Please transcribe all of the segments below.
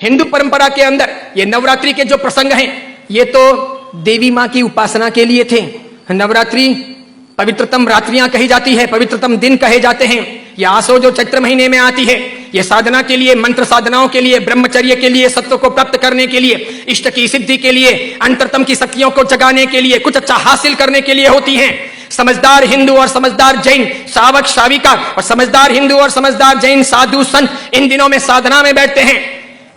हिंदू परंपरा के अंदर ये नवरात्रि के जो प्रसंग हैं, ये तो देवी मां की उपासना के लिए थे। नवरात्रि पवित्रतम रात्रियां कही जाती है, पवित्रतम दिन कहे जाते हैं। ये आसो जो चैत्र महीने में आती है, ये साधना के लिए, मंत्र साधनाओं के लिए, ब्रह्मचर्य के लिए, सत्व को प्राप्त करने के लिए, इष्ट की सिद्धि के लिए, अंतरतम की शक्तियों को जगाने के लिए, कुछ अच्छा हासिल करने के लिए होती हैं। समझदार हिंदू और समझदार जैन श्रावक श्राविका और समझदार हिंदू और समझदार जैन साधु संत इन दिनों में साधना में बैठते हैं,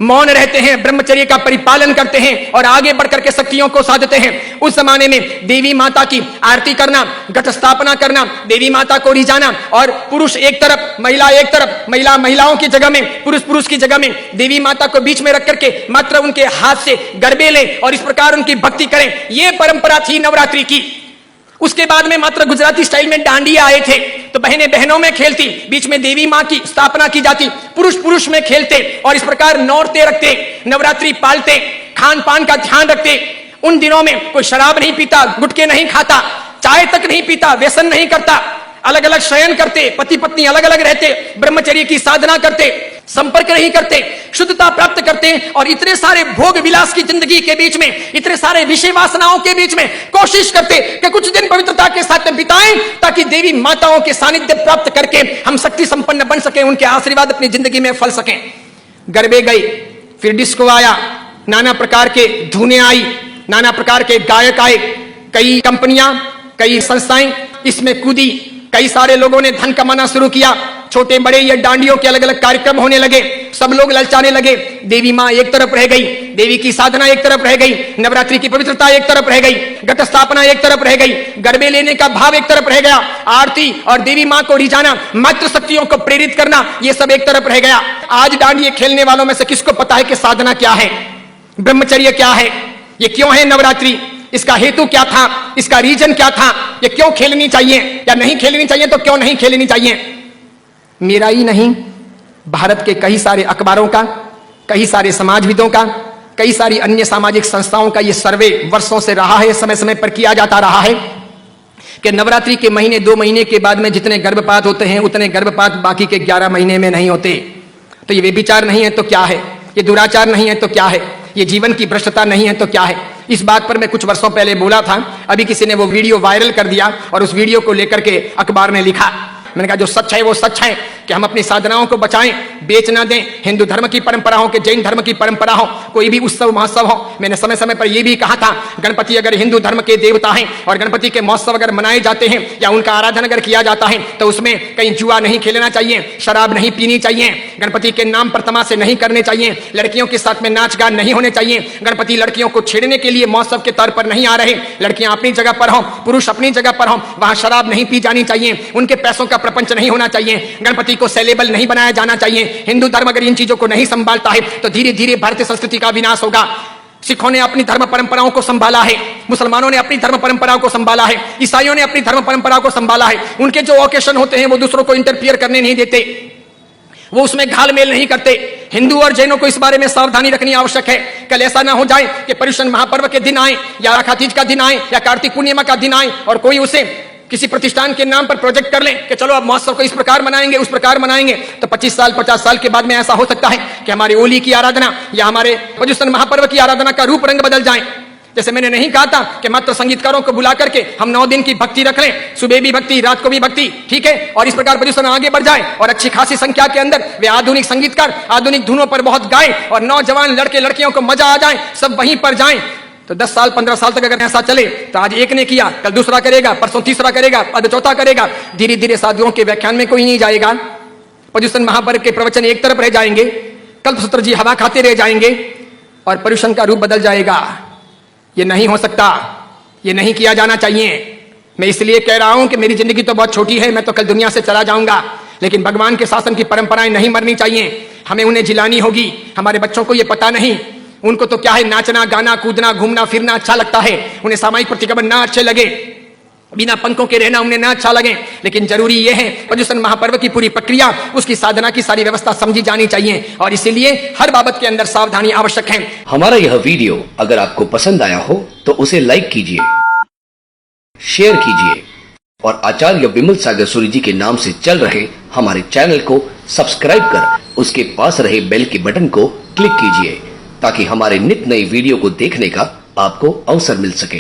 मौन रहते हैं, ब्रह्मचर्य का परिपालन करते हैं और आगे बढ़कर के शक्तियों को साधते हैं। उस जमाने में देवी माता की आरती करना, घट स्थापना करना, देवी माता को रिझाना और पुरुष एक तरफ, महिला एक तरफ, महिलाओं की जगह में, पुरुष की जगह में, देवी माता को बीच में रख करके मात्र उनके हाथ से गरबे लें और इस प्रकार उनकी भक्ति करें, यह परंपरा थी नवरात्रि की। उसके बाद में मात्र गुजराती स्टाइल में डांडिया आए थे, तो बहनें बहनों में खेलती, बीच में देवी मां की स्थापना की जाती, पुरुष में खेलते और इस प्रकार नौरते रखते, नवरात्रि पालते, खान पान का ध्यान रखते। उन दिनों में कोई शराब नहीं पीता, गुटखे नहीं खाता, चाय तक नहीं पीता, व्यसन नहीं करता, अलग अलग शयन करते, पति पत्नी अलग अलग रहते, ब्रह्मचर्य की साधना करते, संपर्क नहीं करते, शुद्धता प्राप्त करते और इतने सारे भोग विलास की जिंदगी के बीच में, इतने सारे विषय वासनाओं के बीच में कोशिश करते कि कुछ दिन पवित्रता के साथ में बिताएं, ताकि देवी माताओं के सानिध्य प्राप्त करके हम शक्ति संपन्न बन सके, उनके आशीर्वाद अपनी जिंदगी में फल सकें। गरबे गए, फिर डिस्को आया, नाना प्रकार के धुनें आई, नाना प्रकार के गायक आए, कई कंपनियां, कई संस्थाएं इसमें कूदी, कई सारे लोगों ने धन कमाना शुरू किया, छोटे बड़े या डांडियों के अलग अलग कार्यक्रम होने लगे, सब लोग ललचाने लगे। देवी मां एक तरफ रह गई, देवी की साधना एक तरफ रह गई, नवरात्रि की पवित्रता एक तरफ रह गई, घट स्थापना एक तरफ रह गई, गरबे लेने का भाव एक तरफ रह गया, आरती और देवी मां को रिझाना, मातृ शक्तियों को प्रेरित करना, यह सब एक तरफ रह गया। आज डांडिये खेलने वालों में से किसको पता है कि साधना क्या है, ब्रह्मचर्य क्या है, ये क्यों है नवरात्रि, इसका हेतु क्या था, इसका रीजन क्या था, ये क्यों खेलनी चाहिए या नहीं खेलनी चाहिए, तो क्यों नहीं खेलनी चाहिए। मेरा ही नहीं, भारत के कई सारे अखबारों का, कई सारे समाजविदों का, कई सारी अन्य सामाजिक संस्थाओं का यह सर्वे वर्षों से रहा है, समय समय पर किया जाता रहा है कि नवरात्रि के महीने 2 महीने के बाद में जितने गर्भपात होते हैं, उतने गर्भपात बाकी के 11 महीने में नहीं होते। तो ये व्यभिचार नहीं है तो क्या है, ये दुराचार नहीं है तो क्या है, ये जीवन की भ्रष्टता नहीं है तो क्या है। इस बात पर मैं कुछ वर्षों पहले बोला था, अभी किसी ने वो वीडियो वायरल कर दिया और उस वीडियो को लेकर के अखबार ने लिखा। मैंने कहा जो सच है वो सच है कि हम अपनी साधनाओं को बचाएं, बेच ना दें। हिंदू धर्म की परंपरा हो कि जैन धर्म की परंपरा हो, कोई भी उत्सव महोत्सव हो, मैंने समय समय पर यह भी कहा था, गणपति अगर हिंदू धर्म के देवता हैं और गणपति के महोत्सव अगर मनाए जाते हैं या उनका आराधन अगर किया जाता है तो उसमें कहीं जुआ नहीं खेलना चाहिए, शराब नहीं पीनी चाहिए, गणपति के नाम पर तमाशे नहीं करने चाहिए, लड़कियों के साथ में नाच गान नहीं होने चाहिए, गणपति लड़कियों को छेड़ने के लिए महोत्सव के तौर पर नहीं आ रहे, लड़कियां अपनी जगह पर हो, पुरुष अपनी जगह पर हो, वहां शराब नहीं पी जानी चाहिए, उनके पैसों का प्रपंच नहीं होना चाहिए, गणपति को सेलेबल नहीं बनाया जाना चाहिए। हिंदू धर्म अगर इन चीजों को नहीं संभालता है तो धीरे धीरे भारतीय संस्कृति का विनाश होगा। सिखों ने अपनी धर्म परंपराओं को संभाला है, मुसलमानों ने अपनी धर्म परंपराओं को संभाला है, ईसाइयों ने अपनी धर्म परंपराओं को संभाला है। उनके जो ओकेशन होते हैं वो दूसरों को इंटरफियर करने नहीं देते, वो उसमें घालमेल नहीं करते। हिंदू और जैनों को इस बारे में सावधानी रखनी आवश्यक है। कल ऐसा ना हो जाए कि पर्युषण महापर्व के दिन आए या आखातीज का दिन आए या कार्तिक पूर्णिमा का दिन आए और कोई उसे किसी प्रतिष्ठान के नाम पर प्रोजेक्ट कर ले कि चलो अब महोत्सव को इस प्रकार मनाएंगे, उस प्रकार मनाएंगे, तो 25 साल 50 साल के बाद में ऐसा हो सकता है कि हमारी होली की आराधना या हमारे पर्युषण महापर्व की आराधना का रूप रंग बदल जाए। जैसे मैंने नहीं कहा था कि मात्र संगीतकारों को बुला करके हम 9 दिन की भक्ति रख लें, सुबह भी भक्ति, रात को भी भक्ति, ठीक है, और इस प्रकार पर्युषण आगे बढ़ जाए और अच्छी खासी संख्या के अंदर वे आधुनिक संगीतकार आधुनिक धुनों पर बहुत गाएं और नौजवान लड़के लड़कियों को मजा आ जाए, सब वहीं पर जाएं। तो 10 साल 15 साल तक अगर ऐसा चले तो आज एक ने किया, कल दूसरा करेगा, परसों तीसरा करेगा, अब चौथा करेगा, धीरे धीरे साधुओं के व्याख्यान में कोई नहीं जाएगा, पर्युषण महापर्व के प्रवचन एक तरफ रह जाएंगे, कल्पसूत्र जी हवा खाते रह जाएंगे और पर्युषण का रूप बदल जाएगा। ये नहीं हो सकता, ये नहीं किया जाना चाहिए। मैं इसलिए कह रहा हूं कि मेरी जिंदगी तो बहुत छोटी है, मैं तो कल दुनिया से चला जाऊंगा, लेकिन भगवान के शासन की परंपराएं नहीं मरनी चाहिए, हमें उन्हें जिलानी होगी। हमारे बच्चों को ये पता नहीं, उनको तो क्या है, नाचना गाना कूदना घूमना फिरना अच्छा लगता है, उन्हें सामाजिक प्रतिक्रमण ना अच्छे लगे, बिना पंखों के रहना उन्हें ना अच्छा लगे, लेकिन जरूरी यह है पर्युषण महापर्व की पूरी प्रक्रिया, उसकी साधना की सारी व्यवस्था समझी जानी चाहिए और इसीलिए हर बाबत के अंदर सावधानी आवश्यक है। हमारा यह वीडियो अगर आपको पसंद आया हो तो उसे लाइक कीजिए, शेयर कीजिए और आचार्य विमल सागर सूरी जी के नाम से चल रहे हमारे चैनल को सब्सक्राइब कर उसके पास रहे बेल के बटन को क्लिक कीजिए ताकि हमारे नित नई वीडियो को देखने का आपको अवसर मिल सके।